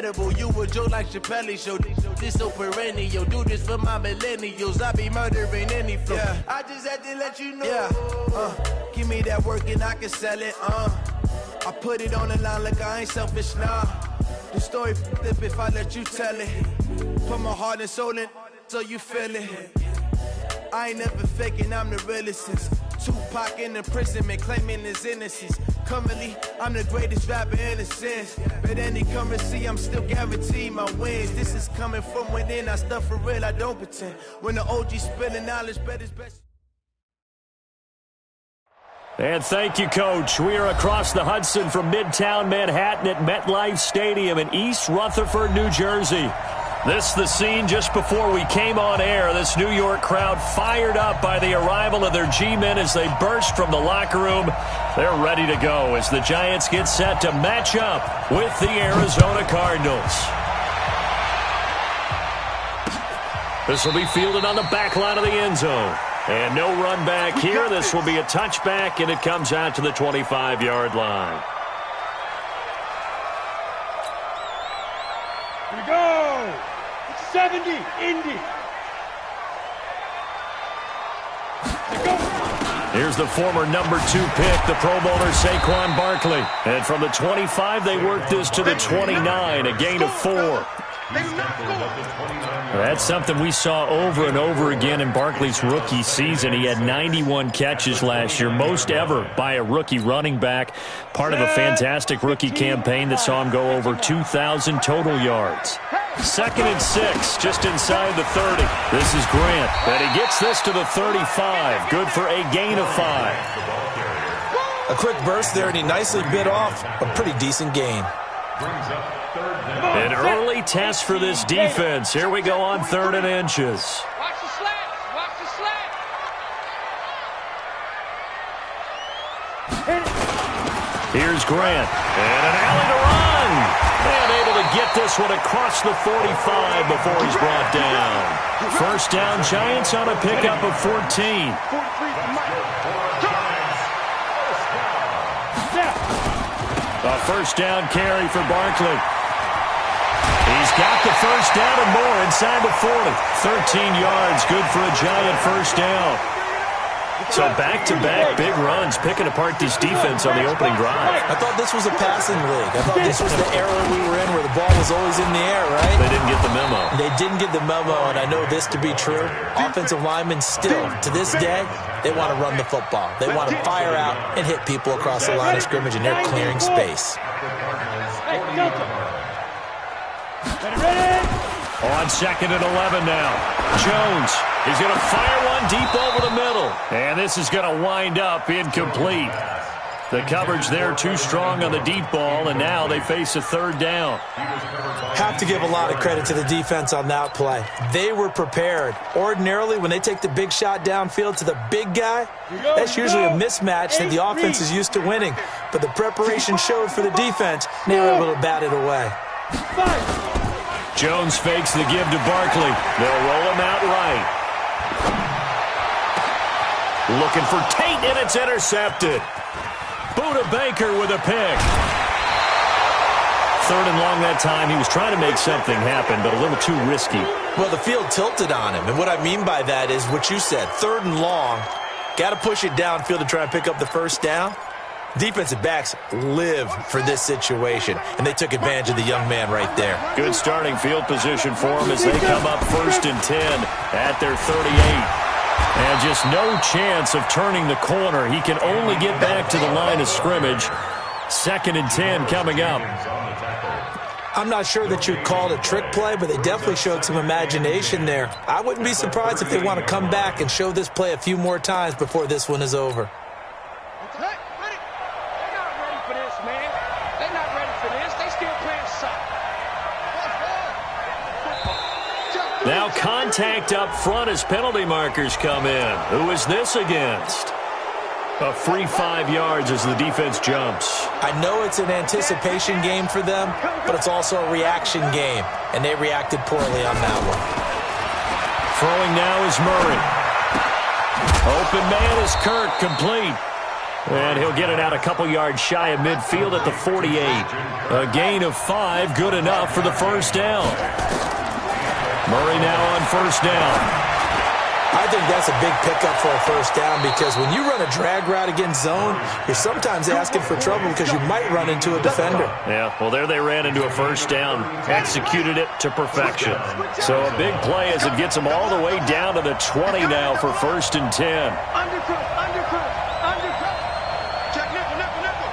You a joke like Chappelle show. This so perennial. Do this for my millennials. I be murdering any flow. Yeah. I just had to let you know. Yeah. Give me that work and I can sell it. I put it on the line like I ain't selfish, nah. The story flip if I let you tell it. Put my heart and soul in so you feel it. I ain't never faking, I'm the realest since Tupac in imprisonment, claiming his innocence. Currently, I'm the greatest rapper in a sense. But any currency, I'm still guaranteed my wins. This is coming from within, I stuff for real, I don't pretend. When the OG spilling knowledge, bet it's best. And thank you, Coach. We are across the Hudson from Midtown Manhattan at MetLife Stadium in East Rutherford, New Jersey. This is the scene just before we came on air. This New York crowd fired up by the arrival of their G-men as they burst from the locker room. They're ready to go as the Giants get set to match up with the Arizona Cardinals. This will be fielded on the back line of the end zone. And no run back here. This will be a touchback, and it comes out to the 25-yard line. Here we go. It's 70, Indy. Here's the former number 2 pick, the Pro Bowler Saquon Barkley. And from the 25, they work this to the 29, a gain of 4. That's something we saw over and over again in Barkley's rookie season. He had 91 catches last year, most ever by a rookie running back. Part of a fantastic rookie campaign that saw him go over 2,000 total yards. 2nd and 6, just inside the 30. This is Grant, and he gets this to the 35. Good for a gain of 5. A quick burst there, and he nicely bit off a pretty decent gain. An early test for this defense. Here we go on 3rd and inches. Watch the slats. Watch the slats. Here's Grant. And an alley to run. And able to get this one across the 45 before he's brought down. 1st down, Giants on a pickup of 14. A 1st down carry for Barkley. He's got the 1st down and more inside the 40. 13 yards, good for a Giant 1st down. So back-to-back big runs, picking apart this defense on the opening drive. I thought this was a passing league. I thought this was the era we were in where the ball was always in the air, right? They didn't get the memo. They didn't get the memo, and I know this to be true. Offensive linemen still, to this day, they want to run the football. They want to fire out and hit people across the line of scrimmage, and they're clearing space. On 2nd and 11 now. Jones is going to fire one deep over the middle. And this is going to wind up incomplete. The coverage there too strong on the deep ball, and now they face a 3rd down. Have to give a lot of credit to the defense on that play. They were prepared. Ordinarily, when they take the big shot downfield to the big guy, that's usually a mismatch that the offense is used to winning. But the preparation showed for the defense, and they were able to bat it away. Jones fakes the give to Barkley. They'll roll him out right. Looking for Tate, and it's intercepted. Buda Baker with a pick. 3rd and long that time. He was trying to make something happen, but a little too risky. Well, the field tilted on him, and what I mean by that is what you said. 3rd and long. Got to push it downfield to try and pick up the 1st down. Defensive backs live for this situation, and they took advantage of the young man right there. Good starting field position for him as they come up 1st and 10 at their 38. And just no chance of turning the corner. He can only get back to the line of scrimmage. 2nd and 10 coming up. I'm not sure that you'd call it a trick play, but they definitely showed some imagination there. I wouldn't be surprised if they want to come back and show this play a few more times before this one is over. Now contact up front as penalty markers come in. Who is this against? A free 5 yards as the defense jumps. I know it's an anticipation game for them, but it's also a reaction game, and they reacted poorly on that one. Throwing now is Murray. Open man is Kirk, complete. And he'll get it out a couple yards shy of midfield at the 48. A gain of 5, good enough for the first down. Murray now on first down. I think that's a big pickup for a first down because when you run a drag route against zone, you're sometimes asking for trouble because you might run into a defender. Yeah, well, there they ran into a first down, executed it to perfection. So a big play as it gets them all the way down to the 20 now for 1st and 10. Undercut. Check nickel.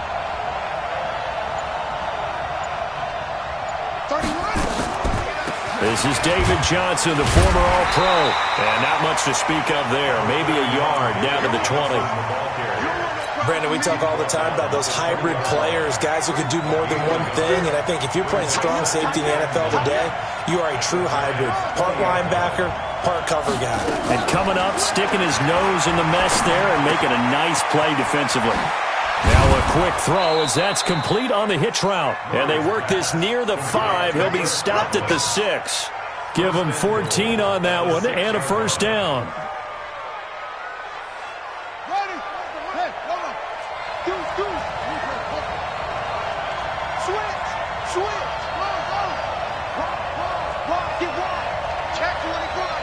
31. This is David Johnson, the former All-Pro. And not much to speak of there. Maybe a yard down to the 20. Brandon, we talk all the time about those hybrid players, guys who can do more than one thing. And I think if you're playing strong safety in the NFL today, you are a true hybrid. Part linebacker, part cover guy. And coming up, sticking his nose in the mess there and making a nice play defensively. Now a quick throw as that's complete on the hitch route. And they work this near the 5. He'll be stopped at the 6. Give him 14 on that one and a first down. Ready? Hey, hold on. Do. Switch. Walk, get wide. Check 24.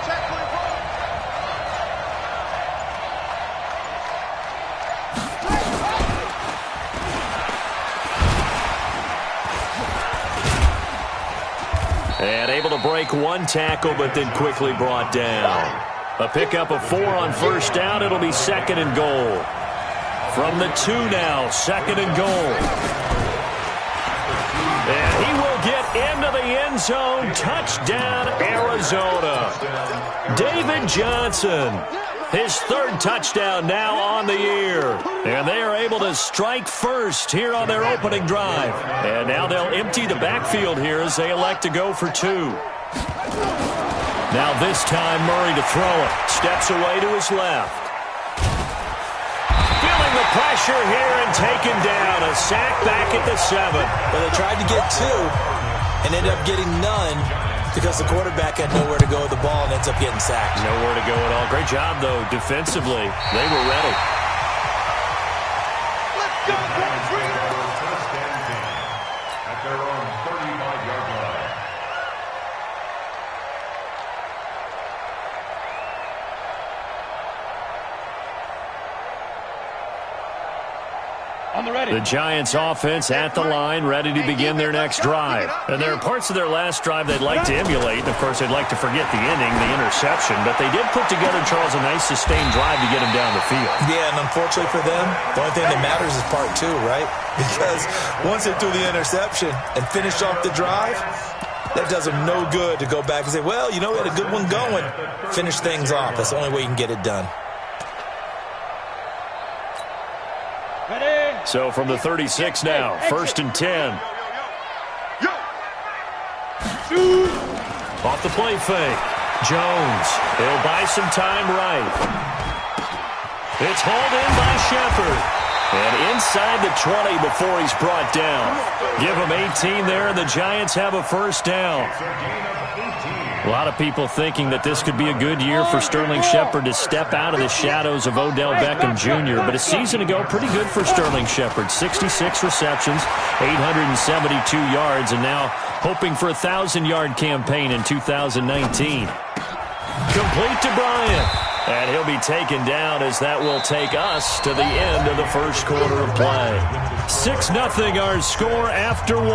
And able to break one tackle, but then quickly brought down. A pickup of 4 on first down. It'll be 2nd and goal. From the 2 now, 2nd and goal. And he will get into the end zone. Touchdown, Arizona. David Johnson. His 3rd touchdown now on the year. And they are able to strike first here on their opening drive. And now they'll empty the backfield here as they elect to go for 2. Now this time Murray to throw it. Steps away to his left. Feeling the pressure here and taken down. A sack back at the 7. Well, they tried to get 2 and ended up getting none, because the quarterback had nowhere to go with the ball and ends up getting sacked. Nowhere to go at all. Great job, though, defensively. They were ready. Let's go, boys. At their own 35-yard line. On the ready. The Giants offense at the line, ready to begin their next drive. And there are parts of their last drive they'd like to emulate. And, of course, they'd like to forget the inning, the interception. But they did put together, Charles, a nice sustained drive to get him down the field. Yeah, and unfortunately for them, the only thing that matters is part 2, right? Because once they threw the interception and finished off the drive, that does them no good to go back and say, well, you know, we had a good one going. Finish things off. That's the only way you can get it done. So from the 36 now, 1st and 10. Off the play fake. Jones. He'll buy some time right. It's hauled in by Shepard. And inside the 20 before he's brought down. Give him 18 there, and the Giants have a first down. A lot of people thinking that this could be a good year for Sterling Shepard to step out of the shadows of Odell Beckham Jr. But a season ago, pretty good for Sterling Shepard. 66 receptions, 872 yards, and now hoping for a 1,000-yard campaign in 2019. Complete to Bryant. And he'll be taken down as that will take us to the end of the first quarter of play. 6-0 our score after 1.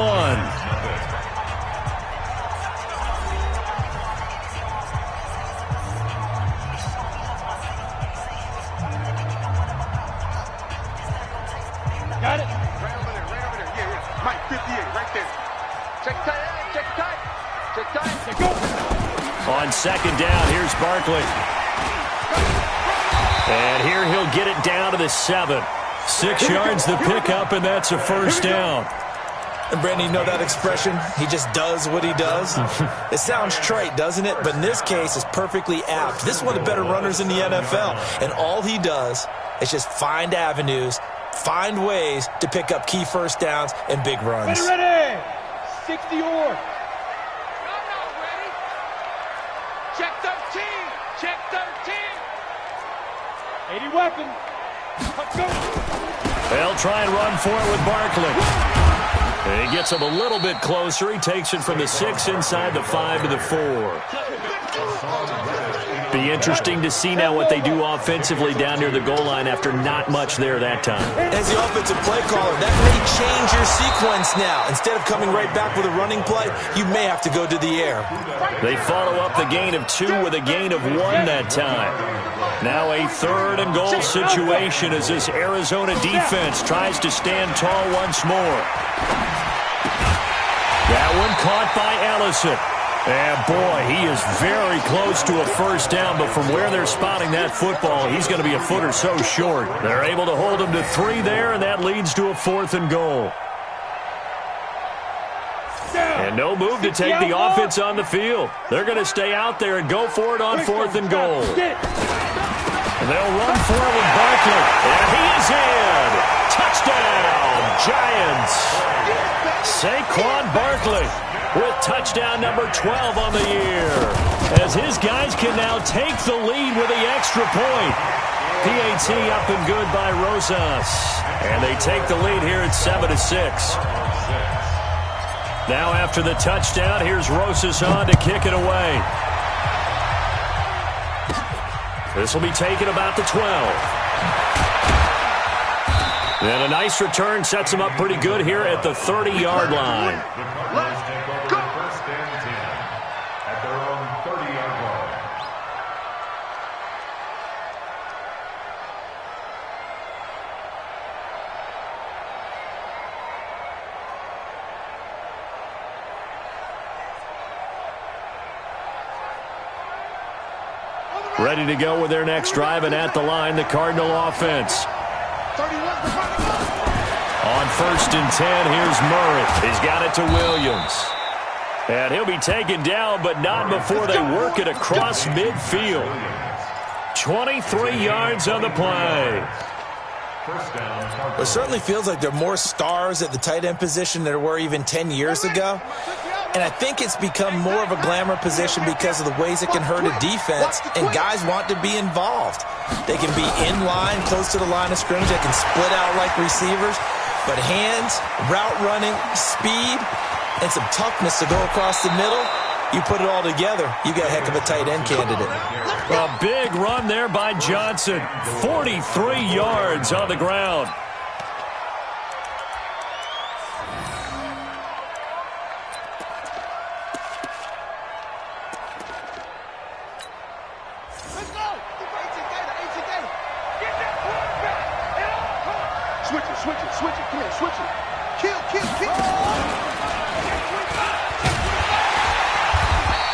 Got it? Right over there. Yeah. Mike, 58, right there. Check tight. Go. On 2nd down, here's Barkley. And here he'll get it down to the 7. 6 yards the pickup, and that's a first down. And, Brandon, you know that expression? He just does what he does? It sounds trite, doesn't it? But in this case, it's perfectly apt. This is one of the better runners in the NFL. And all he does is just find avenues, find ways to pick up key first downs and big runs. Ready. 60 or. Ready. Check 13. 80 weapon. Let's go. They'll try and run for it with Barkley. And he gets him a little bit closer. He takes it from the 6 inside the 5 to the 4. Be interesting to see now what they do offensively down near the goal line after not much there that time. As the offensive play caller, that may change your sequence now. Instead of coming right back with a running play, you may have to go to the air. They follow up the gain of 2 with a gain of 1 that time. Now a 3rd and goal situation as this Arizona defense tries to stand tall once more. That one caught by Ellison. And, boy, he is very close to a first down, but from where they're spotting that football, he's going to be a foot or so short. They're able to hold him to 3 there, and that leads to a 4th and goal. And no move to take the offense on the field. They're going to stay out there and go for it on 4th and goal. And they'll run for it with Barkley. And he is in. Touchdown, Giants. Saquon Barkley with touchdown number 12 on the year, as his guys can now take the lead with the extra point. PAT up and good by Rosas, and they take the lead here at 7-6. Now after the touchdown, here's Rosas on to kick it away. This will be taken about the 12. And a nice return sets him up pretty good here at the 30-yard line. First and 10 at their own 30-yard line. Ready to go with their next drive, and at the line, the Cardinal offense. On 1st and 10, here's Murray. He's got it to Williams. And he'll be taken down, but not before they work it across midfield. 23 yards on the play. It certainly feels like there are more stars at the tight end position than there were even 10 years ago. And I think it's become more of a glamour position because of the ways it can hurt a defense, and guys want to be involved. They can be in line, close to the line of scrimmage. They can split out like receivers. But hands, route running, speed, and some toughness to go across the middle, you put it all together, you got a heck of a tight end candidate. A big run there by Johnson. 43 yards on the ground. Switch it, come here, switch it. Kill.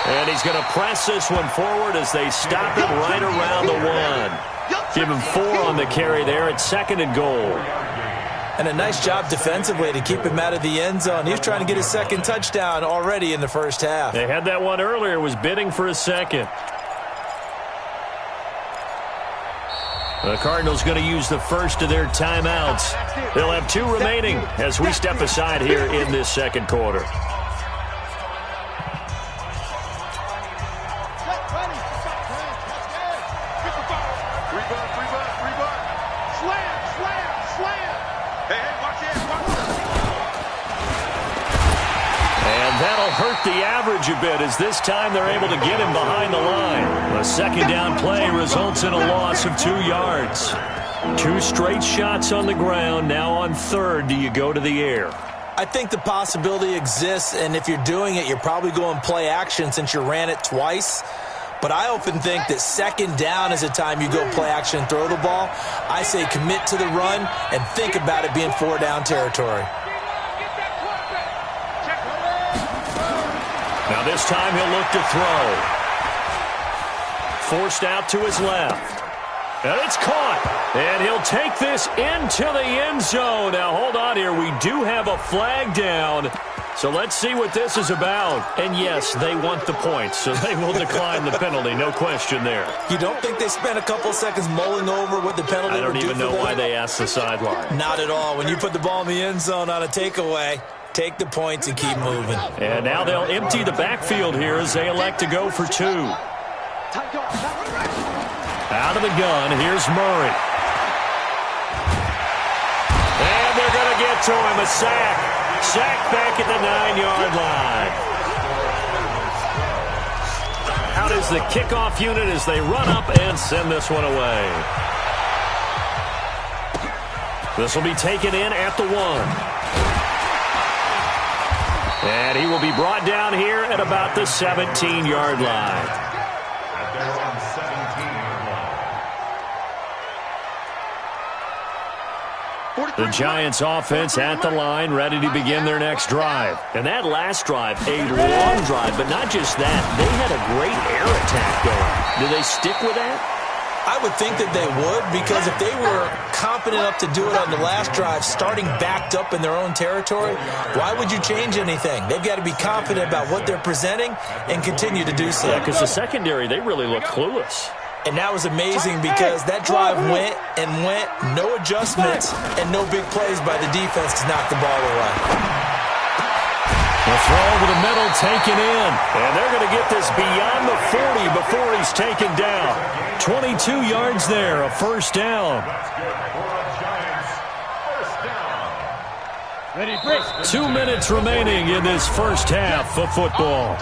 And he's going to press this one forward as they stop him right around the 1. Give him 4 on the carry there at 2nd and goal. And a nice job defensively to keep him out of the end zone. He was trying to get his 2nd touchdown already in the first half. They had that one earlier, was bidding for a 2nd. The Cardinals going to use the first of their timeouts. They'll have 2 remaining as we step aside here in this 2nd quarter. Hurt the average a bit as this time they're able to get him behind the line. A 2nd down play results in a loss of 2 yards. 2 straight shots on the ground. Now on 3rd, do you go to the air? I think the possibility exists, and if you're doing it, you're probably going play action since you ran it twice. But I often think that 2nd down is a time you go play action and throw the ball. I say commit to the run and think about it being 4 down territory. Now this time he'll look to throw. Forced out to his left. And it's caught. And he'll take this into the end zone. Now hold on here. We do have a flag down. So let's see what this is about. And yes, they want the points, so they will decline the penalty. No question there. You don't think they spent a couple seconds mulling over what the penalty would do? I don't even know why they asked the sideline. Not at all. When you put the ball in the end zone on a takeaway, take the points and keep moving. And now they'll empty the backfield here as they elect to go for 2. Out of the gun, here's Murray. to him, a sack. Sack back at the 9-yard line. Out is the kickoff unit as they run up and send this one away. This will be taken in at the 1. And he will be brought down here at about the 17-yard line. At their own 17-yard line. The Giants offense at the line, ready to begin their next drive. And that last drive, a long drive, but not just that. They had a great air attack going. Do they stick with that? I would think that they would, because if they were confident enough to do it on the last drive, starting backed up in their own territory, why would you change anything? They've got to be confident about what they're presenting and continue to do so. Yeah, because the secondary, they really look clueless. And that was amazing because that drive went and went, no adjustments, and no big plays by the defense to knock the ball away. The throw over the middle, taken in. And they're going to get this beyond the 40 before he's taken down. 22 yards there, a first down. That's good for the Giants. First down. 2 minutes remaining in this first half of football.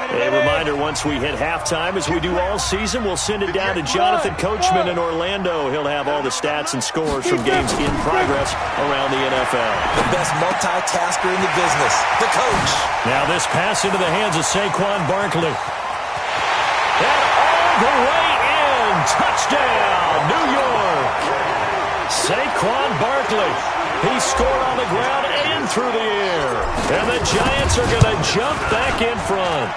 A reminder, once we hit halftime, as we do all season, we'll send it down to Jonathan Coachman in Orlando. He'll have all the stats and scores from games in progress around the NFL. The best multitasker in the business, the coach. Now this pass into the hands of Saquon Barkley. And all the way in. Touchdown, New York. Saquon Barkley. He scored on the ground and through the air. And the Giants are going to jump back in front.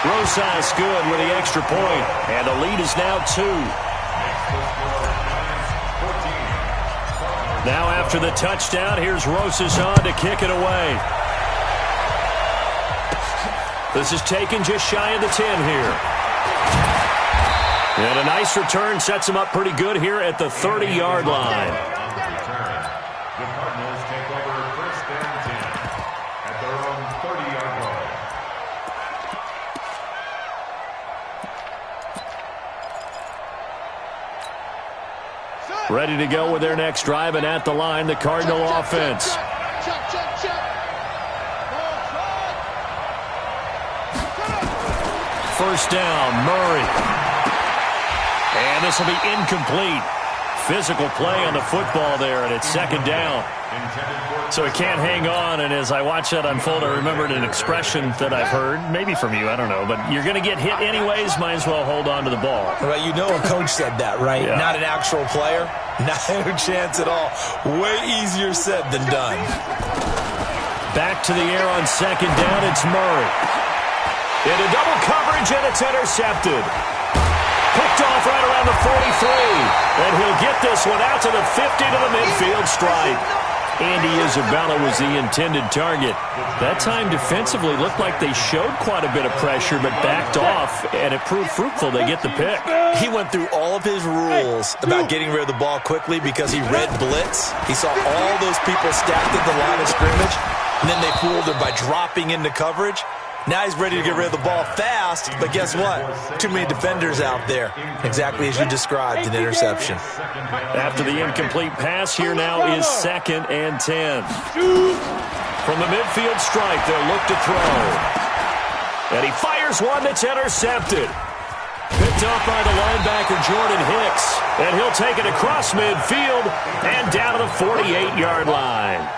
Rosas good with the extra point, and the lead is now 2. Now after the touchdown, here's Rosas on to kick it away. This is taken just shy of the 10 here. And a nice return sets him up pretty good here at the 30-yard line. The Cardinals take over first and 10 at their own 30-yard line. Ready to go with their next drive, and at the line, the Cardinal offense. First down, Murray. And this will be incomplete. Physical play on the football there, and it's second down. So he can't hang on, and as I watch that unfold, I remembered an expression that I've heard, maybe from you, I don't know, but you're going to get hit anyways, might as well hold on to the ball. Well, you know a coach said that, right? Yeah. Not an actual player. Not a chance at all. Way easier said than done. Back to the air on second down, it's Murray. Into double coverage, and it's intercepted. Picked off right around the 43. And he'll get this one out to the 50 to the midfield stripe. Andy Isabella was the intended target. That time defensively looked like they showed quite a bit of pressure but backed off, and it proved fruitful. They get the pick. He went through all of his rules about getting rid of the ball quickly because he read blitz. He saw all those people stacked at the line of scrimmage, and then they fooled him by dropping into coverage. Now he's ready to get rid of the ball fast, but guess what? Too many defenders out there. Exactly as you described, an interception. After the incomplete pass, here now is second and 10. From the midfield stripe, they'll look to throw. And he fires one that's intercepted. Picked off by the linebacker, Jordan Hicks. And he'll take it across midfield and down to the 48-yard line.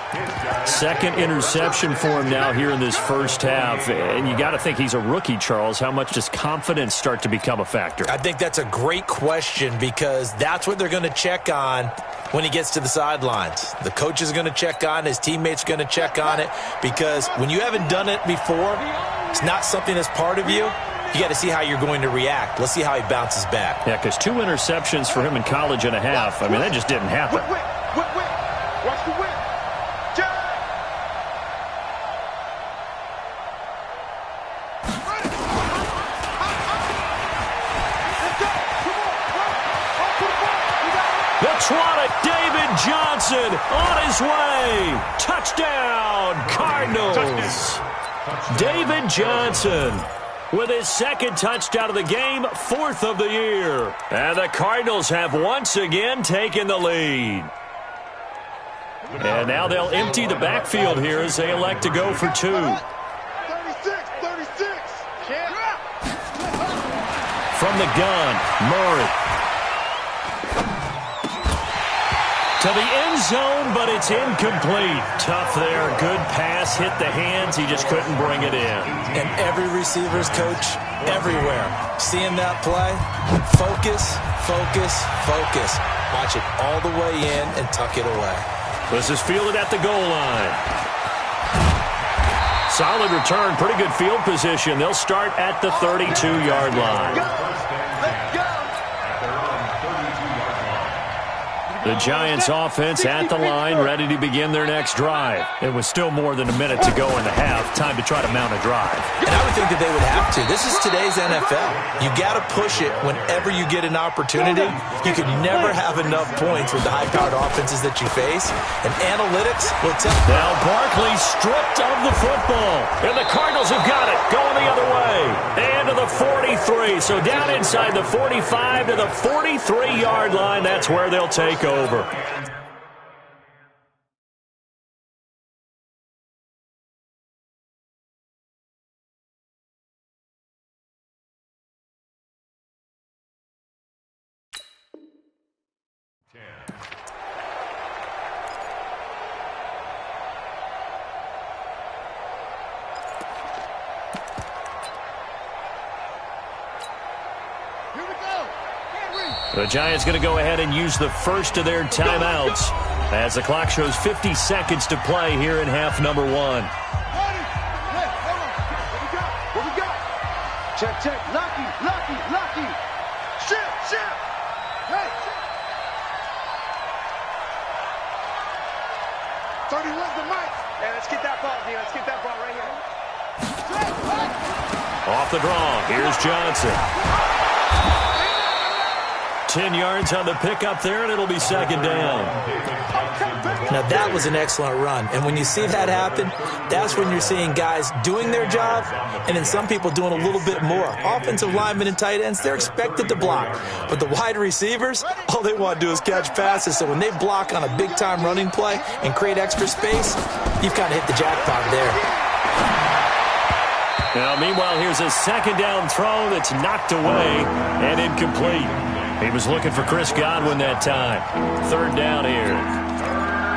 Second interception for him now here in this first half. And you got to think he's a rookie, Charles. How much does confidence start to become a factor? I think that's a great question because that's what they're going to check on when he gets to the sidelines. The coach is going to check on it. His teammates are going to check on it because when you haven't done it before, it's not something that's part of you. You got to see how you're going to react. Let's see how he bounces back. Yeah, because 2 interceptions for him in college and a half. I mean, that just didn't happen. Watch the whip. The Twana, David Johnson on his way. Touchdown, Cardinals. David Johnson with his second touchdown of the game, 4th of the year. And the Cardinals have once again taken the lead. And now they'll empty the backfield here as they elect to go for 2. 36. From the gun, Murray. To the end zone, but it's incomplete. Tough there. Good pass. Hit the hands. He just couldn't bring it in. And every receiver's coach everywhere. Seeing that play, focus, focus, focus. Watch it all the way in and tuck it away. This is fielded at the goal line. Solid return. Pretty good field position. They'll start at the 32-yard line. The Giants offense at the line, ready to begin their next drive. It was still more than a minute to go in the half. Time to try to mount a drive. And I would think that they would have to. This is today's NFL. You got to push it whenever you get an opportunity. You can never have enough points with the high-powered offenses that you face. And analytics will tell. Now Barkley stripped of the football. And the Cardinals have got it. Going the other way. And to the 43. So down inside the 45 to the 43-yard line. That's where they'll take over. The Giants going to go ahead and use the first of their timeouts as the clock shows 50 seconds to play here in half number 1. What we got? Check. Lucky. Shift. Hey. 31's the mic. Hey, let's get that ball, D. Let's get that ball right here. Off the draw. Here's Johnson. 10 yards on the pickup there, and it'll be second down. Now, that was an excellent run. And when you see that happen, that's when you're seeing guys doing their job and then some people doing a little bit more. Offensive linemen and tight ends, they're expected to block. But the wide receivers, all they want to do is catch passes. So when they block on a big-time running play and create extra space, you've kind of hit the jackpot there. Now, meanwhile, here's a second down throw that's knocked away and incomplete. He was looking for Chris Godwin that time. Third down here.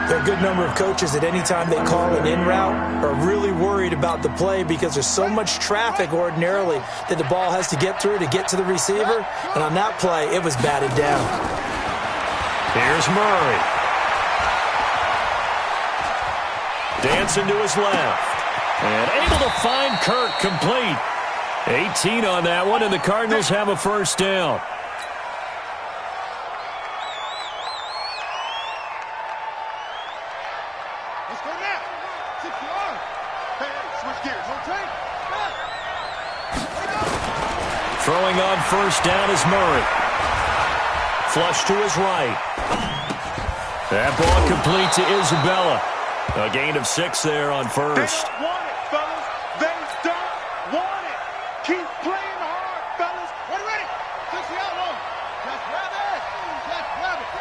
There are a good number of coaches that any time they call an in route are really worried about the play because there's so much traffic ordinarily that the ball has to get through to get to the receiver. And on that play, it was batted down. Here's Murray. Dancing to his left. And able to find Kirk complete. 18 on that one, and the Cardinals have a first down. Throwing on first down is Murray. Flush to his right. That ball complete to Isabella. A gain of 6 there on first. They don't want it, fellas. They don't want it. Keep playing hard, fellas. Ready. 60 out long. Just grab it.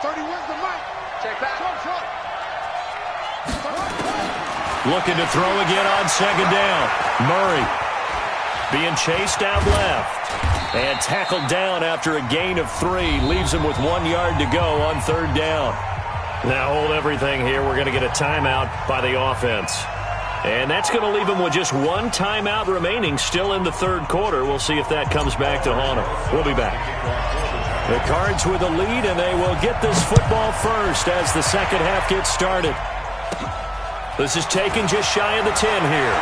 31's the mic. Check back. Short. Looking to throw again on second down. Murray being chased out left and tackled down after a gain of 3. Leaves him with 1 yard to go on third down. Now hold everything here. We're going to get a timeout by the offense. And that's going to leave him with just 1 timeout remaining still in the third quarter. We'll see if that comes back to haunt him. We'll be back. The Cards with a lead, and they will get this football first as the second half gets started. This is taken just shy of the 10 here.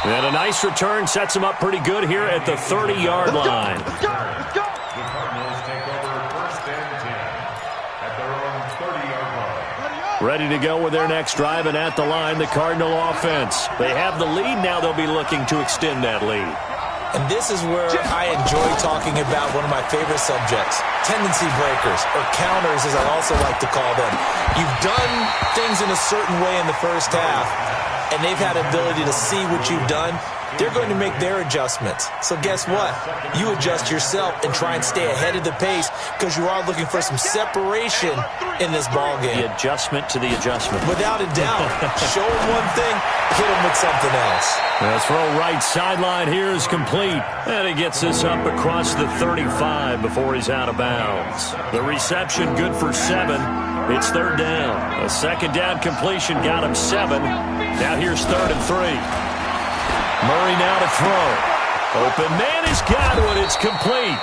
And a nice return sets him up pretty good here at the 30-yard line. The Cardinals take over first and 10 at their own 30-yard line. Ready to go with their next drive, and at the line, the Cardinal offense. They have the lead. Now they'll be looking to extend that lead. And this is where I enjoy talking about one of my favorite subjects, tendency breakers, or counters as I also like to call them. You've done things in a certain way in the first half, and they've had ability to see what you've done they're going to make their adjustments. So guess what? You adjust yourself and try and stay ahead of the pace because you are looking for some separation in this ball game. The adjustment to the adjustment. Without a doubt. Show them one thing, hit them with something else. The throw right sideline here is complete. And he gets this up across the 35 before he's out of bounds. The reception good for 7. It's third down. A second down completion got him 7. Now here's 3rd and 3. Murray now to throw. Open man has got one. It's complete.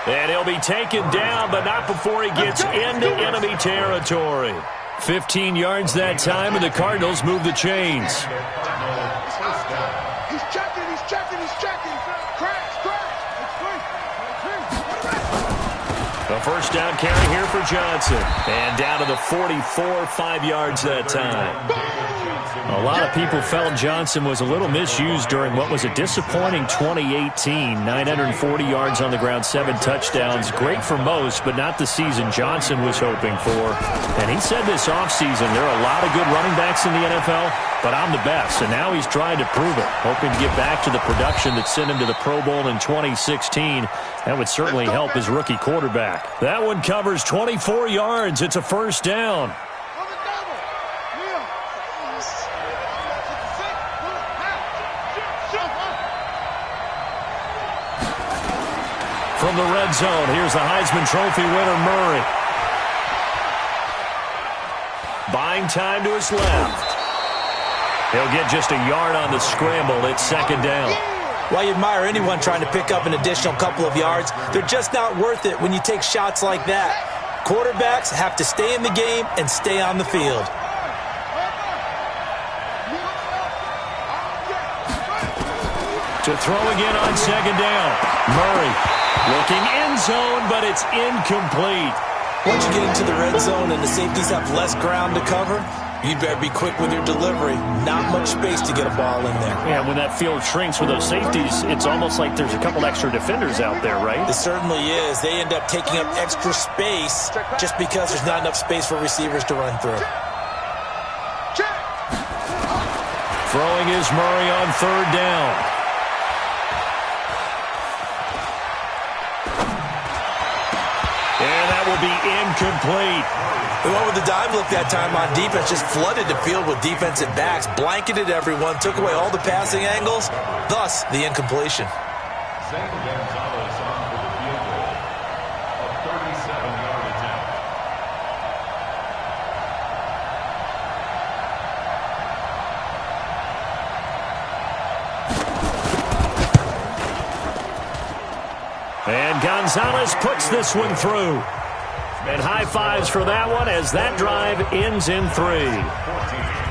And he'll be taken down, but not before he gets into enemy territory. 15 yards that time, and the Cardinals move the chains. He's checking. A first down carry here for Johnson. And down to the 44, 5 yards that time. A lot of people felt Johnson was a little misused during what was a disappointing 2018. 940 yards on the ground, 7 touchdowns. Great for most, but not the season Johnson was hoping for. And he said this offseason, there are a lot of good running backs in the NFL, but I'm the best. And now he's trying to prove it, hoping to get back to the production that sent him to the Pro Bowl in 2016. That would certainly help his rookie quarterback. That one covers 24 yards. It's a first down. From the red zone, here's the Heisman Trophy winner, Murray. Buying time to his left. He'll get just a yard on the scramble. It's second down. While you admire anyone trying to pick up an additional couple of yards, they're just not worth it when you take shots like that. Quarterbacks have to stay in the game and stay on the field. To throw again on second down. Murray looking end zone, but it's incomplete. Once you get into the red zone and the safeties have less ground to cover, you'd better be quick with your delivery. Not much space to get a ball in there. Yeah, when that field shrinks with those safeties, it's almost like there's a couple extra defenders out there, right? It certainly is. They end up taking up extra space just because there's not enough space for receivers to run through. Throwing is Murray on third down. And that will be incomplete. The one with the dive look that time on defense just flooded the field with defensive backs, blanketed everyone, took away all the passing angles, thus the incompletion. Gonzalez on for the field goal. A 37-yard attempt. And Gonzalez puts this one through. And high fives for that one as that drive ends in 3.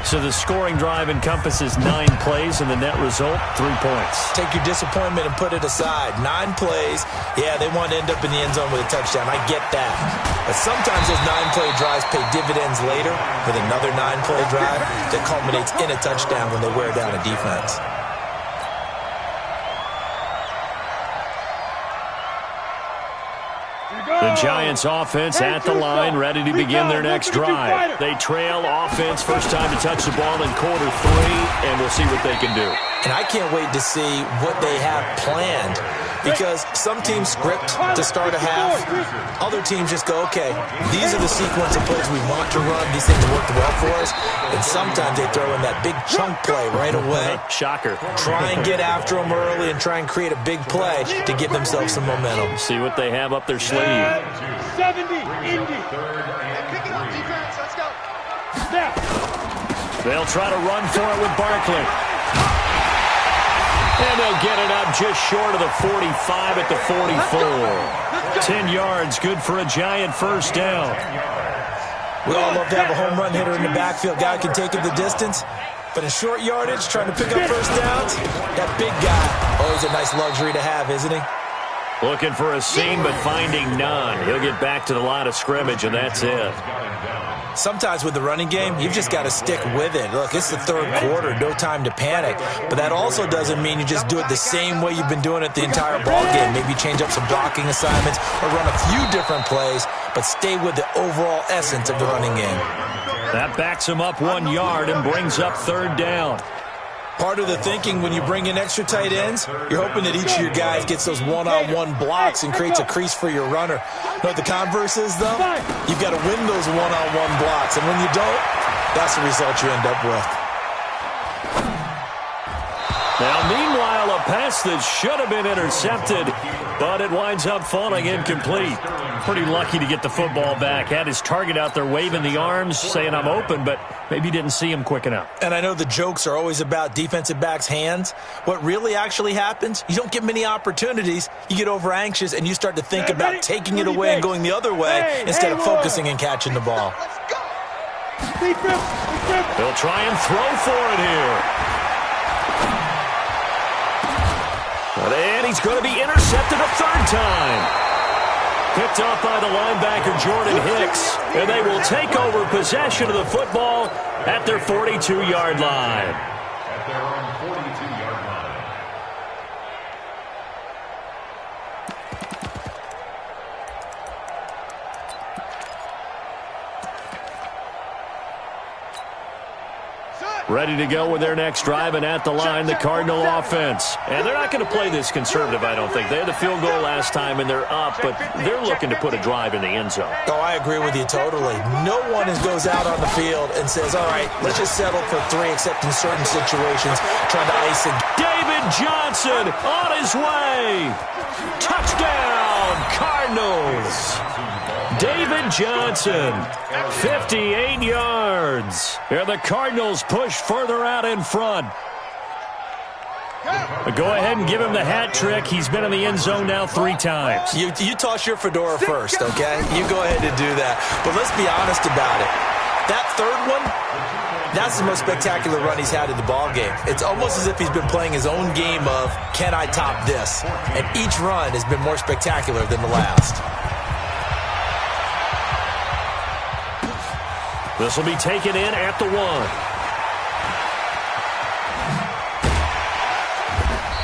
So the scoring drive encompasses 9 plays, and the net result, 3 points. Take your disappointment and put it aside. 9 plays. Yeah, they want to end up in the end zone with a touchdown. I get that. But sometimes those 9-play drives pay dividends later with another 9-play drive that culminates in a touchdown when they wear down a defense. The Giants offense at the line, ready to begin their next drive. They trail offense, first time to touch the ball in quarter 3, and we'll see what they can do. And I can't wait to see what they have planned, because some teams script to start a half. Other teams just go, okay, these are the sequence of plays we want to run. These things worked well for us. And sometimes they throw in that big chunk play right away. Shocker. Try and get after them early and try and create a big play to give themselves some momentum. See what they have up their sleeve. 70, Indy. Pick it up, defense. Let's go. Snap. They'll try to run for it with Barkley. And they'll get it up just short of the 45 at the 44. 10 yards, good for a Giant first down. We all love to have a home run hitter in the backfield. Guy can take it the distance. But in short yardage, trying to pick up first downs, that big guy, always a nice luxury to have, isn't he? Looking for a seam, but finding none. He'll get back to the line of scrimmage, and that's it. Sometimes with the running game, you've just got to stick with it. Look, it's the third quarter, no time to panic. But that also doesn't mean you just do it the same way you've been doing it the entire ball game. Maybe change up some blocking assignments or run a few different plays, but stay with the overall essence of the running game. That backs him up 1 yard and brings up third down. Part of the thinking when you bring in extra tight ends, you're hoping that each of your guys gets those one-on-one blocks and creates a crease for your runner. You know what the converse is, though? You've got to win those one-on-one blocks, and when you don't, that's the result you end up with. Now, meanwhile, a pass that should have been intercepted, but it winds up falling incomplete. Pretty lucky to get the football back. Had his target out there waving the arms, saying I'm open, but maybe didn't see him quick enough. And I know the jokes are always about defensive backs' hands. What really actually happens, you don't get many opportunities. You get over-anxious, and you start to think about taking it away and going the other way instead of focusing and catching the ball. They'll try and throw for it here. And he's going to be intercepted a third time. Picked off by the linebacker, Jordan Hicks. And they will take over possession of the football at their 42-yard line. At their own 42-yard line. Ready to go with their next drive, and at the line, the Cardinal offense. And they're not going to play this conservative, I don't think. They had the field goal last time, and they're up, but they're looking to put a drive in the end zone. Oh, I agree with you totally. No one goes out on the field and says, all right, let's just settle for 3, except in certain situations, trying to ice it. David Johnson on his way. Touchdown, Cardinals. David Johnson, 58 yards. Here the Cardinals push further out in front. Go ahead and give him the hat trick. He's been in the end zone now 3 times. You toss your fedora first, okay? You go ahead and do that. But let's be honest about it. That third one, that's the most spectacular run he's had in the ballgame. It's almost as if he's been playing his own game of, can I top this? And each run has been more spectacular than the last. This will be taken in at the 1.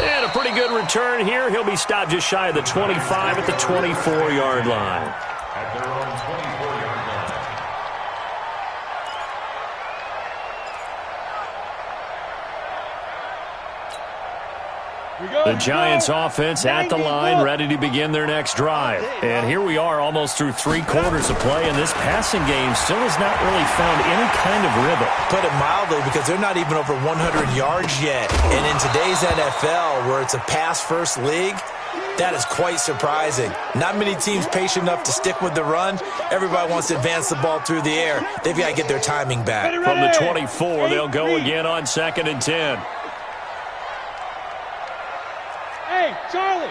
And a pretty good return here. He'll be stopped just shy of the 25 at the 24-yard line. At their own 24-yard line. The Giants offense at the line, ready to begin their next drive. And here we are almost through 3 quarters of play, and this passing game still has not really found any kind of rhythm. Put it mildly, because they're not even over 100 yards yet. And in today's NFL, where it's a pass-first league, that is quite surprising. Not many teams patient enough to stick with the run. Everybody wants to advance the ball through the air. They've got to get their timing back. From the 24, they'll go again on 2nd and 10. Hey, Charlie.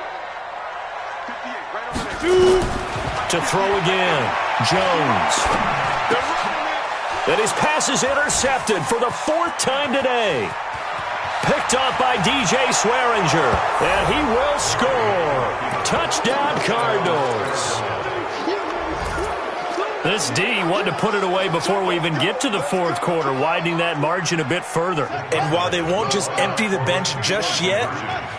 To throw again, Jones. And his pass is intercepted for the 4th time today. Picked off by DJ Swearinger, and he will score. Touchdown, Cardinals. This D wanted to put it away before we even get to the 4th quarter, widening that margin a bit further. And while they won't just empty the bench just yet,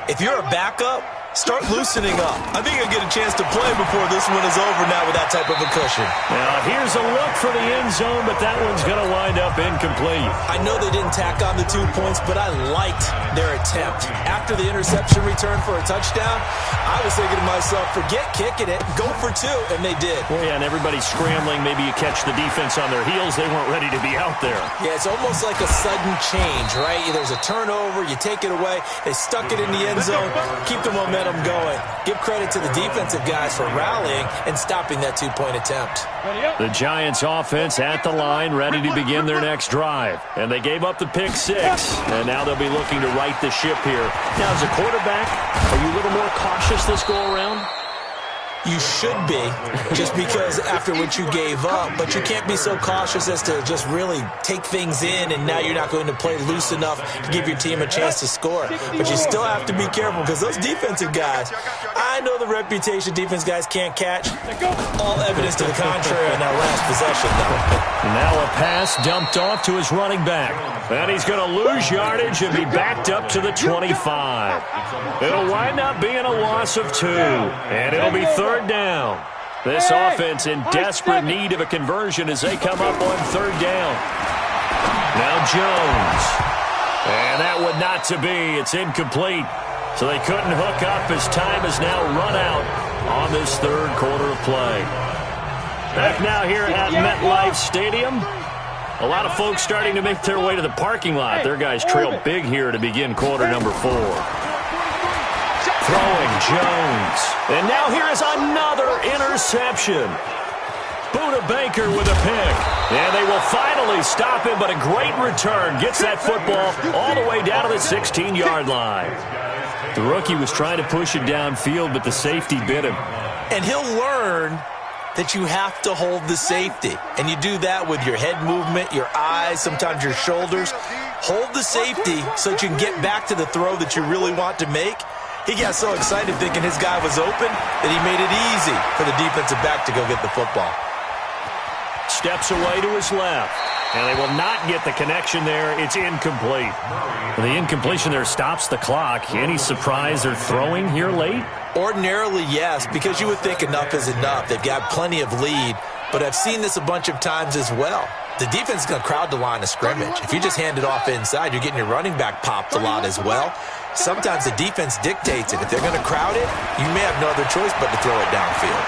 if you're a backup, start loosening up. I think you'll get a chance to play before this one is over now with that type of a cushion. Now, here's a look for the end zone, but that one's going to wind up incomplete. I know they didn't tack on the 2 points, but I liked their attempt. After the interception return for a touchdown, I was thinking to myself, forget kicking it, go for 2, and they did. Well, yeah, and everybody's scrambling. Maybe you catch the defense on their heels. They weren't ready to be out there. Yeah, it's almost like a sudden change, right? There's a turnover, you take it away, they stuck it in the end zone, keep the momentum going. Give credit to the defensive guys for rallying and stopping that 2-point attempt. The Giants offense at the line, ready to begin their next drive. And they gave up the pick 6, and now they'll be looking to right the ship here. Now, as a quarterback, are you a little more cautious this go-around? You should be, just because after what you gave up, but you can't be so cautious as to just really take things in, and now you're not going to play loose enough to give your team a chance to score. But you still have to be careful, because those defensive guys, I know the reputation defense guys can't catch. All evidence to the contrary on that last possession, though. Now a pass dumped off to his running back. And he's going to lose yardage and be backed up to the 25. It'll wind up being a loss of 2, and it'll be 3rd down. This offense in desperate need of a conversion as they come up on 3rd down. Now Jones. And that would not got to be. It's incomplete. So they couldn't hook up as time has now run out on this third quarter of play. Back now here at MetLife Stadium. A lot of folks starting to make their way to the parking lot. Their guys trail big here to begin quarter number 4. Throwing Jones. And now here is another interception. Buda Baker with a pick. And they will finally stop him, but a great return. Gets that football all the way down to the 16-yard line. The rookie was trying to push it downfield, but the safety bit him. And he'll learn that you have to hold the safety. And you do that with your head movement, your eyes, sometimes your shoulders. Hold the safety so that you can get back to the throw that you really want to make. He got so excited thinking his guy was open that he made it easy for the defensive back to go get the football. Steps away to his left. And they will not get the connection there. It's incomplete. The incompletion there stops the clock. Any surprise they're throwing here late? Ordinarily, yes, because you would think enough is enough. They've got plenty of lead, but I've seen this a bunch of times as well. The defense is going to crowd the line of scrimmage. If you just hand it off inside, you're getting your running back popped a lot as well. Sometimes the defense dictates it. If they're going to crowd it, you may have no other choice but to throw it downfield.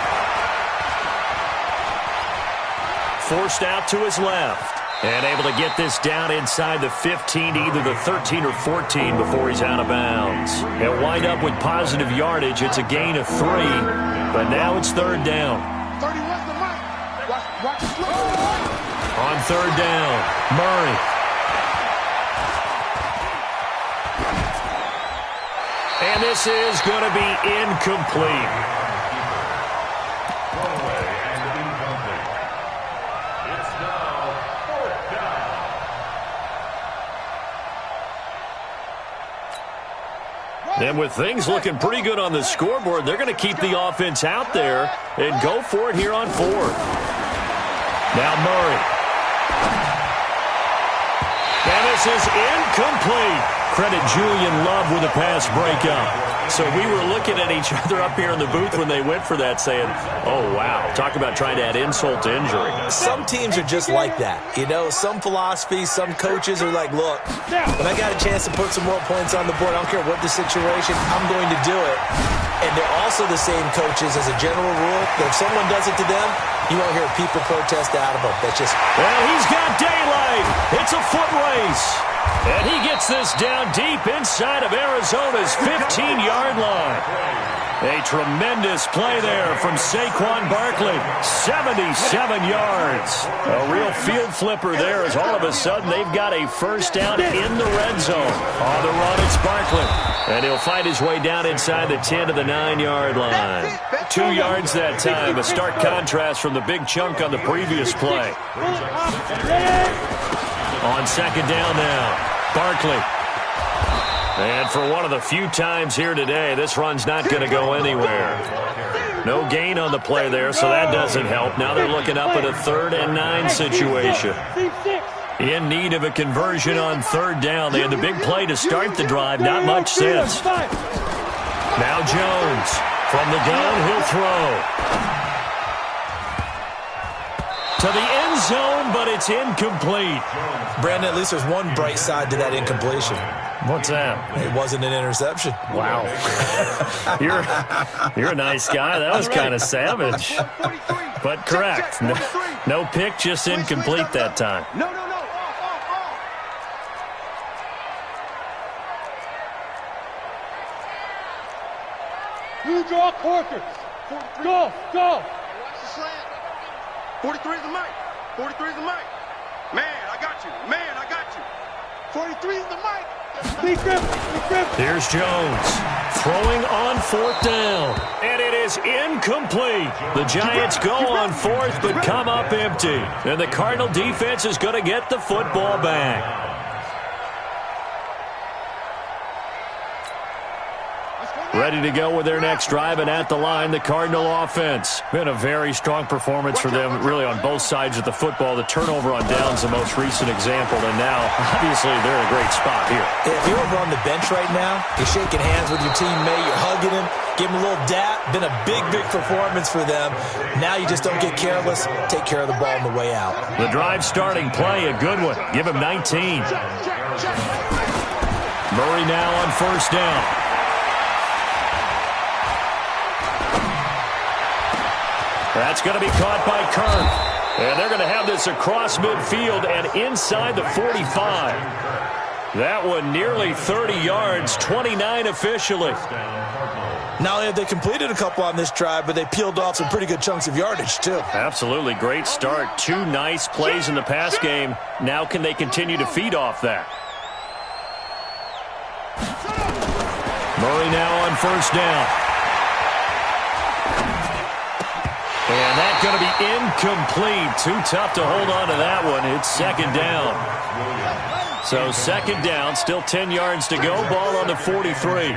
Forced out to his left. And able to get this down inside the 15, either the 13 or 14 before he's out of bounds. He'll wind up with positive yardage. It's a gain of 3, but now it's third down. On third down, Murray. And this is going to be incomplete. And with things looking pretty good on the scoreboard, they're going to keep the offense out there and go for it here on 4th. Now Murray. And this is incomplete. Credit Julian Love with a pass breakup. So we were looking at each other up here in the booth when they went for that saying, oh, wow, talk about trying to add insult to injury. Some teams are just like that. You know, some philosophies, some coaches are like, look, when I got a chance to put some more points on the board, I don't care what the situation, I'm going to do it. And they're also the same coaches as a general rule that if someone does it to them, you won't hear people protest out of them. That's just... Well, he's got daylight. It's a foot race. And he gets this down deep inside of Arizona's 15-yard line. A tremendous play there from Saquon Barkley. 77 yards. A real field flipper there as all of a sudden they've got a first down in the red zone. On the run, it's Barkley. And he'll find his way down inside the 10 to the 9-yard line. 2 yards that time. A stark contrast from the big chunk on the previous play. On second down now, Barkley. And for one of the few times here today, this run's not going to go anywhere. No gain on the play there, so that doesn't help. Now they're looking up at a 3rd and 9 situation. In need of a conversion on third down. They had the big play to start the drive, not much since. Now Jones. From the gun, he'll throw. To the end zone, but it's incomplete. Brandon, at least there's one bright side to that incompletion. What's that? It wasn't an interception. Wow. You're a nice guy. That was kind of savage. But correct. No pick, just incomplete that time. No. You draw quarters. Go. Watch the slant. 43 is the mic. 43 is the mic. Man, I got you. 43 is the mic. Big grip. Here's Jones throwing on 4th down. And it is incomplete. The Giants go on 4th but come up empty. And the Cardinal defense is going to get the football back. Ready to go with their next drive, and at the line, the Cardinal offense. Been a very strong performance for them, really, on both sides of the football. The turnover on downs, the most recent example, and now, obviously, they're in a great spot here. If you're over on the bench right now, you're shaking hands with your teammate, you're hugging him, give him a little dap. Been a big performance for them. Now you just don't get careless. Take care of the ball on the way out. The drive starting play, a good one. Give him 19. Murray now on first down. That's going to be caught by Kirk. And they're going to have this across midfield and inside the 45. That one nearly 30 yards, 29 officially. Not only have they completed a couple on this drive, but they peeled off some pretty good chunks of yardage, too. Absolutely. Great start. 2 nice plays in the pass game. Now can they continue to feed off that? Murray now on first down. And that's going to be incomplete. Too tough to hold on to that one. It's second down. So second down, still 10 yards to go. Ball on the 43.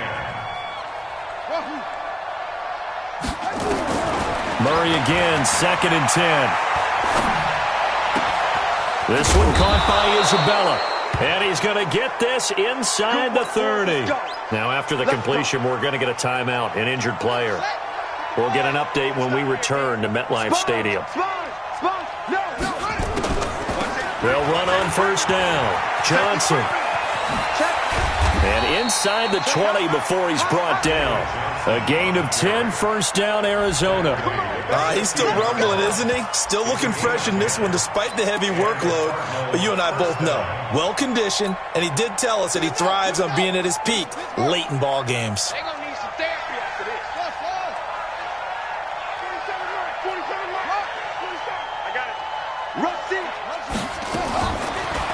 Murray again, second and 10. This one caught by Isabella. And he's going to get this inside the 30. Now after the completion, we're going to get a timeout, an injured player. We'll get an update when we return to MetLife Stadium. They'll run on first down. Johnson. And inside the 20 before he's brought down. A gain of 10, first down, Arizona. He's still rumbling, isn't he? Still looking fresh in this one despite the heavy workload. But you and I both know, well-conditioned, and he did tell us that he thrives on being at his peak late in ball games. They're going to need some therapy after this. I got it. Rush it.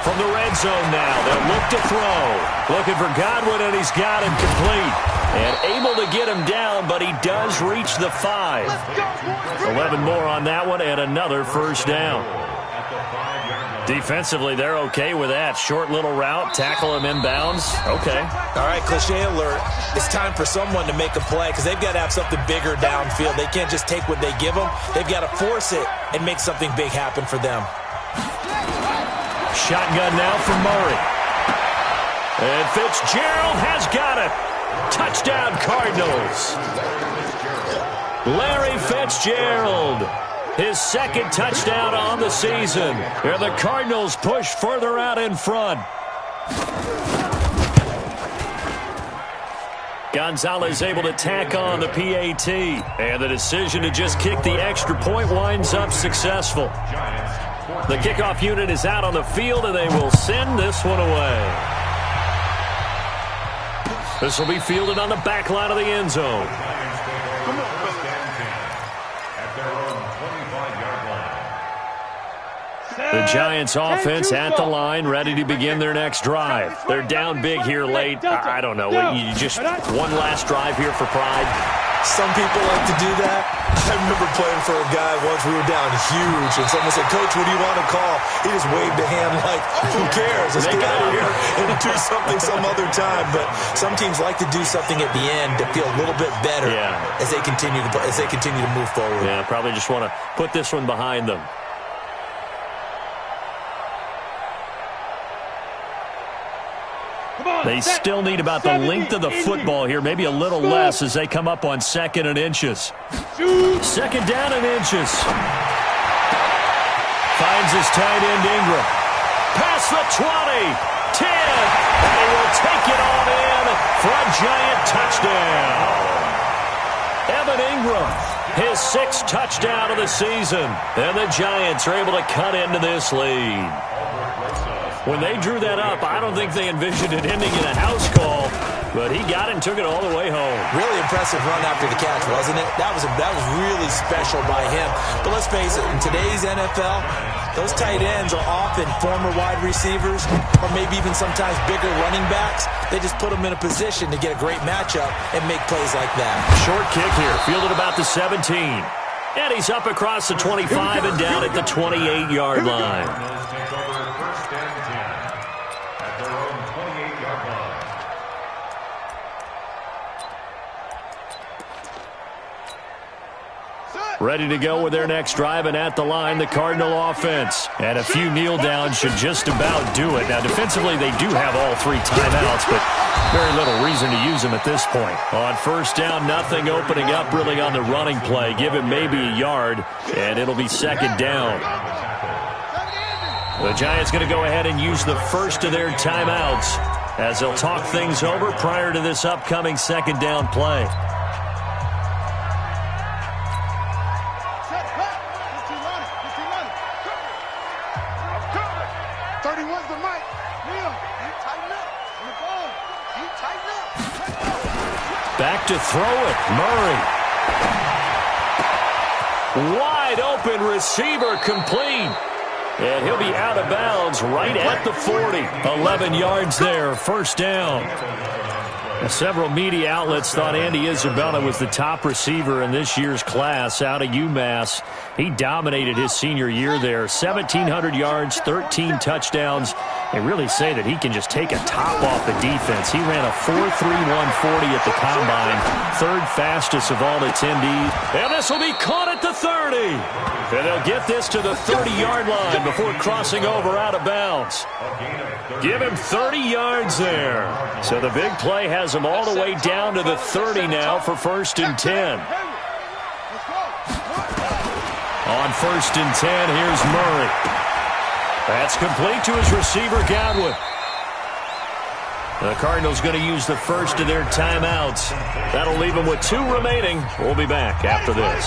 From the red zone now, they'll look to throw. Looking for Godwin, and he's got him complete. And able to get him down, but he does reach the 5. 11 more on that one, and another first down. Defensively, they're okay with that. Short little route, tackle him inbounds. Okay. All right, cliche alert. It's time for someone to make a play because they've got to have something bigger downfield. They can't just take what they give them. They've got to force it and make something big happen for them. Shotgun now for Murray. And Fitzgerald has got it. Touchdown, Cardinals. Larry Fitzgerald. His second touchdown on the season. And the Cardinals push further out in front. Gonzalez able to tack on the PAT. And the decision to just kick the extra point winds up successful. The kickoff unit is out on the field, and they will send this one away. This will be fielded on the back line of the end zone. The Giants offense at the line, ready to begin their next drive. They're down big here late. I don't know. You just one last drive here for pride. Some people like to do that. I remember playing for a guy once. We were down huge, and someone said, "Coach, what do you want to call?" He just waved a hand like, "Who cares? Let's get out of here and do something some other time." But some teams like to do something at the end to feel a little bit better as they continue to move forward. Yeah, probably just want to put this one behind them. They still need about the length of the football here, maybe a little less as they come up on second and inches. Second down and inches. Finds his tight end Ingram. Past the 20, 10, and he will take it on in for a Giant touchdown. Evan Ingram, his 6th touchdown of the season, and the Giants are able to cut into this lead. When they drew that up, I don't think they envisioned it ending in a house call, but he got it and took it all the way home. Really impressive run after the catch, wasn't it? That was really special by him. But let's face it, in today's NFL, those tight ends are often former wide receivers or maybe even sometimes bigger running backs. They just put them in a position to get a great matchup and make plays like that. Short kick here, fielded about the 17. And he's up across the 25 and down at the 28-yard line. Ready to go with their next drive, and at the line, the Cardinal offense. And a few kneel downs should just about do it. Now, defensively, they do have all 3 timeouts, but very little reason to use them at this point. On first down, nothing opening up really on the running play. Give him maybe a yard, and it'll be second down. The Giants going to go ahead and use the first of their timeouts. as they'll talk things over prior to this upcoming second down play. Back to throw it, Murray. Wide open receiver complete. And he'll be out of bounds right at the 40. 11 yards there, first down. Several media outlets thought Andy Isabella was the top receiver in this year's class out of UMass. He dominated his senior year there. 1,700 yards, 13 touchdowns. They really say that he can just take a top off the defense. He ran a 4.31 40 at the combine, third fastest of all attendees. And this will be caught at the 30. And they'll get this to the 30-yard line before crossing over out of bounds. Give him 30 yards there. So the big play has him all the way down to the 30 now for 1st and 10. On 1st and 10, here's Murray. That's complete to his receiver, Godwin. The Cardinals going to use the first of their timeouts. That'll leave them with 2 remaining. We'll be back after this.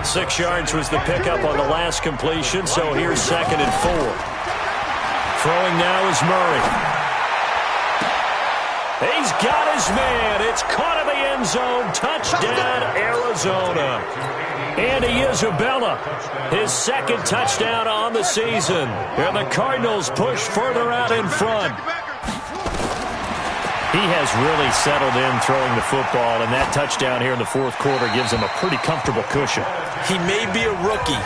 6 yards was the pickup on the last completion, so here's 2nd and 4. Throwing now is Murray. He's got his man. It's caught in the end zone. Touchdown, Arizona. Andy Isabella, his 2nd touchdown on the season. And the Cardinals push further out in front. He has really settled in throwing the football, and that touchdown here in the 4th quarter gives him a pretty comfortable cushion. He may be a rookie,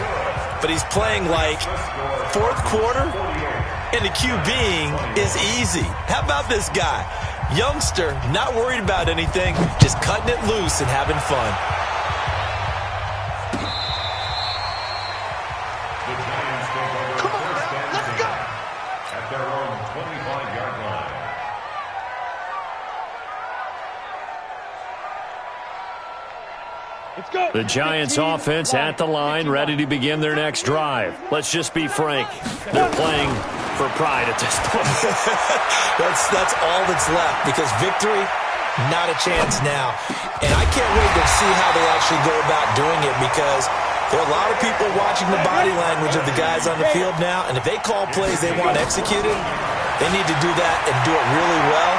but he's playing like 4th quarter, and the QBing is easy. How about this guy? Youngster, not worried about anything, just cutting it loose and having fun. Come on, now, let's go! At their own 25-yard line. Let's go. The Giants offense at the line, ready to begin their next drive. Let's just be frank. They're playing for pride at this point. That's all that's left, because victory, not a chance now. And I can't wait to see how they actually go about doing it, because there are a lot of people watching the body language of the guys on the field now, and if they call plays they want executed, they need to do that and do it really well.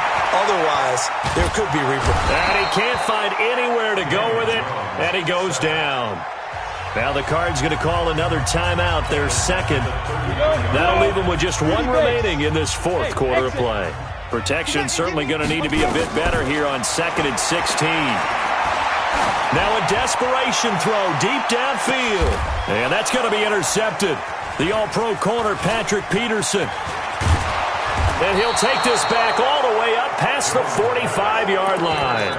Otherwise, there could be repercussions. And he can't find anywhere to go with it, and he goes down. Now the Cards going to call another timeout, their 2nd. That'll leave them with just 1 remaining in this 4th quarter of play. Protection certainly going to need to be a bit better here on 2nd and 16. Now a desperation throw deep downfield. And that's going to be intercepted. The all-pro corner, Patrick Peterson. And he'll take this back all the way up past the 45-yard line.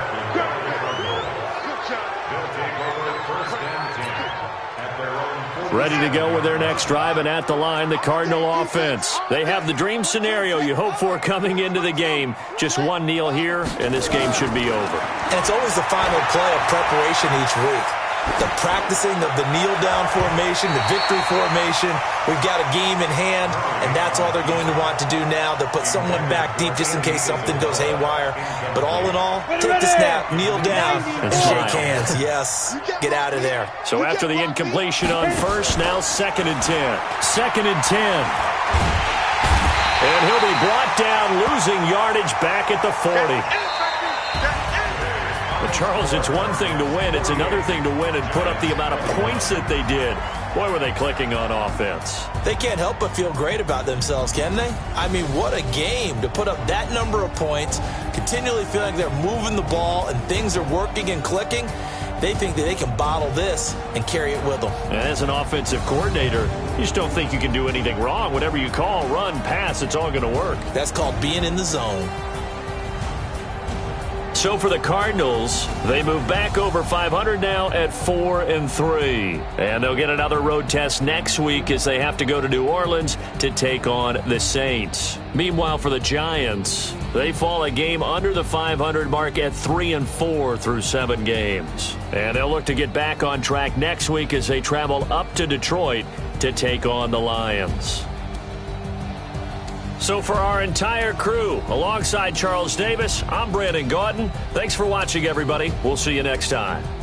Ready to go with their next drive, and at the line, the Cardinal offense. They have the dream scenario you hope for coming into the game. Just 1 kneel here, and this game should be over. And it's always the final play of preparation each week. The practicing of the kneel-down formation, the victory formation. We've got a game in hand, and that's all they're going to want to do now. They'll put someone back deep just in case something goes haywire. But all in all, take the snap, kneel down, and shake hands. Yes, get out of there. So after the incompletion on first, now 2nd and 10. 2nd and 10. And he'll be brought down, losing yardage back at the 40. But Charles, it's one thing to win. It's another thing to win and put up the amount of points that they did. Boy, were they clicking on offense. They can't help but feel great about themselves, can they? I mean, what a game to put up that number of points, continually feeling like they're moving the ball and things are working and clicking. They think that they can bottle this and carry it with them. And as an offensive coordinator, you just don't think you can do anything wrong. Whatever you call, run, pass, it's all going to work. That's called being in the zone. So for the Cardinals, they move back over 500 now at 4-3. And they'll get another road test next week as they have to go to New Orleans to take on the Saints. Meanwhile, for the Giants, they fall a game under the 500 mark at 3-4 through 7 games. And they'll look to get back on track next week as they travel up to Detroit to take on the Lions. So for our entire crew, alongside Charles Davis, I'm Brandon Gaudin. Thanks for watching, everybody. We'll see you next time.